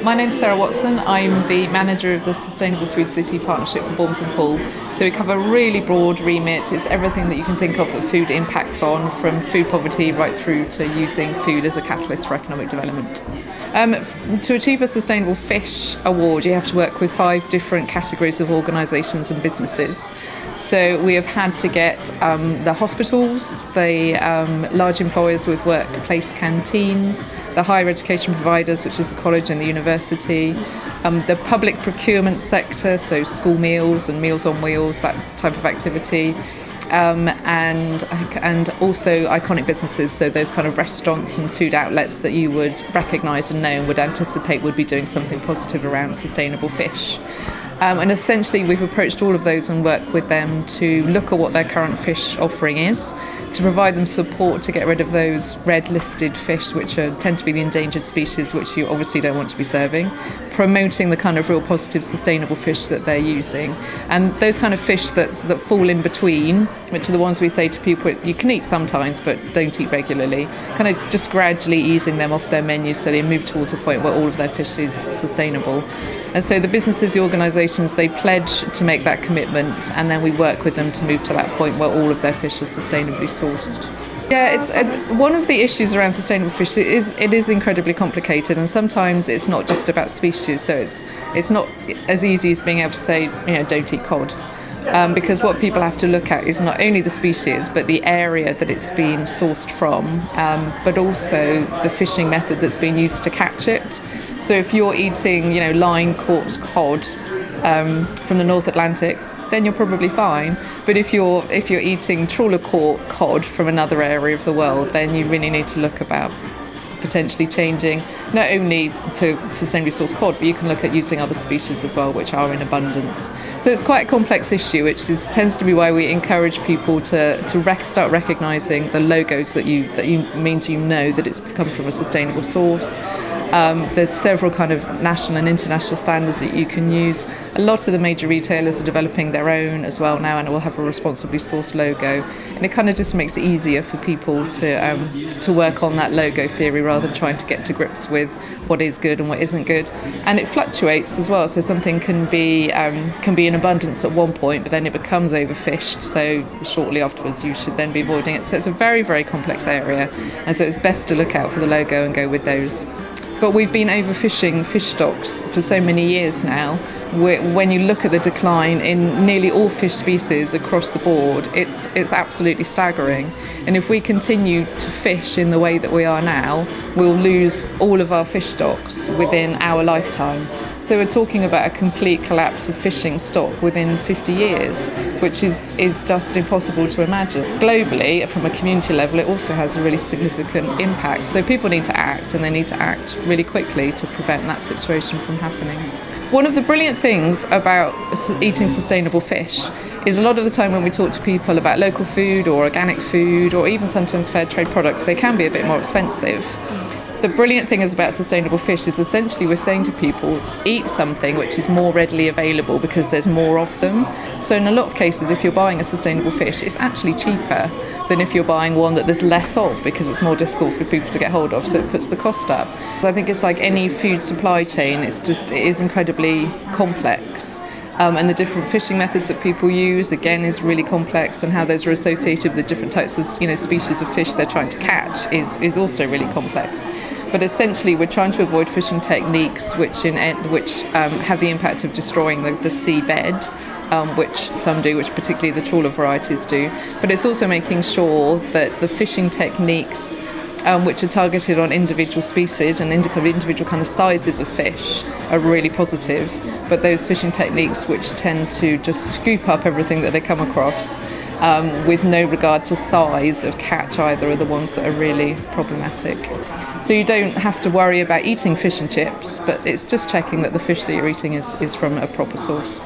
My name's Sarah Watson. I'm the manager of the Sustainable Food City Partnership for Bournemouth and Poole. So we cover a really broad remit. It's everything that you can think of that food impacts on, from food poverty right through to using food as a catalyst for economic development. To achieve a Sustainable Fish Award, you have to work with 5 different categories of organisations and businesses. So we have had to get the hospitals, the large employers with workplace canteens, the higher education providers, which is the college and the university, the public procurement sector, so school meals and Meals on Wheels, that type of activity, and also iconic businesses, so those kind of restaurants and food outlets that you would recognise and know and would anticipate would be doing something positive around sustainable fish. And essentially we've approached all of those and worked with them to look at what their current fish offering is, to provide them support to get rid of those red listed fish which tend to be the endangered species which you obviously don't want to be serving, promoting the kind of real positive sustainable fish that they're using. And those kind of fish that fall in between, which are the ones we say to people you can eat sometimes but don't eat regularly, kind of just gradually easing them off their menu so they move towards a point where all of their fish is sustainable. And so the businesses, the organisations, they pledge to make that commitment, and then we work with them to move to that point where all of their fish is sustainably sourced. Yeah, it's one of the issues around sustainable fish. It is incredibly complicated, and sometimes it's not just about species. So it's not as easy as being able to say, don't eat cod. Because what people have to look at is not only the species but the area that it's been sourced from, but also the fishing method that's been used to catch it. So if you're eating line-caught cod from the North Atlantic, then you're probably fine. But if you're eating trawler-caught cod from another area of the world, then you really need to look about potentially changing not only to sustainably sourced cod, but you can look at using other species as well which are in abundance. So it's quite a complex issue, which tends to be why we encourage people to start recognising the logos that means that it's come from a sustainable source. There's several kind of national and international standards that you can use. A lot of the major retailers are developing their own as well now, and it will have a responsibly sourced logo. And it kind of just makes it easier for people to work on that logo theory rather than trying to get to grips with what is good and what isn't good. And it fluctuates as well. So something can be in abundance at one point, but then it becomes overfished. So shortly afterwards, you should then be avoiding it. So it's a very, very complex area, and so it's best to look out for the logo and go with those. But we've been overfishing fish stocks for so many years now. When you look at the decline in nearly all fish species across the board, it's absolutely staggering. And if we continue to fish in the way that we are now, we'll lose all of our fish stocks within our lifetime. So we're talking about a complete collapse of fishing stock within 50 years, which is just impossible to imagine. Globally, from a community level, it also has a really significant impact. So people need to act, and they need to act really quickly to prevent that situation from happening. One of the brilliant things about eating sustainable fish is a lot of the time when we talk to people about local food or organic food or even sometimes fair trade products, they can be a bit more expensive. The brilliant thing is about sustainable fish is essentially we're saying to people, eat something which is more readily available because there's more of them. So in a lot of cases, if you're buying a sustainable fish, it's actually cheaper than if you're buying one that there's less of because it's more difficult for people to get hold of, so it puts the cost up. I think it's like any food supply chain, it is incredibly complex. And the different fishing methods that people use, again, is really complex, and how those are associated with the different types of species of fish they're trying to catch is also really complex. But essentially, we're trying to avoid fishing techniques which have the impact of destroying the seabed, which some do, which particularly the trawler varieties do. But it's also making sure that the fishing techniques which are targeted on individual species and individual kind of sizes of fish are really positive. But those fishing techniques which tend to just scoop up everything that they come across with no regard to size of catch either are the ones that are really problematic. So you don't have to worry about eating fish and chips, but it's just checking that the fish that you're eating is from a proper source.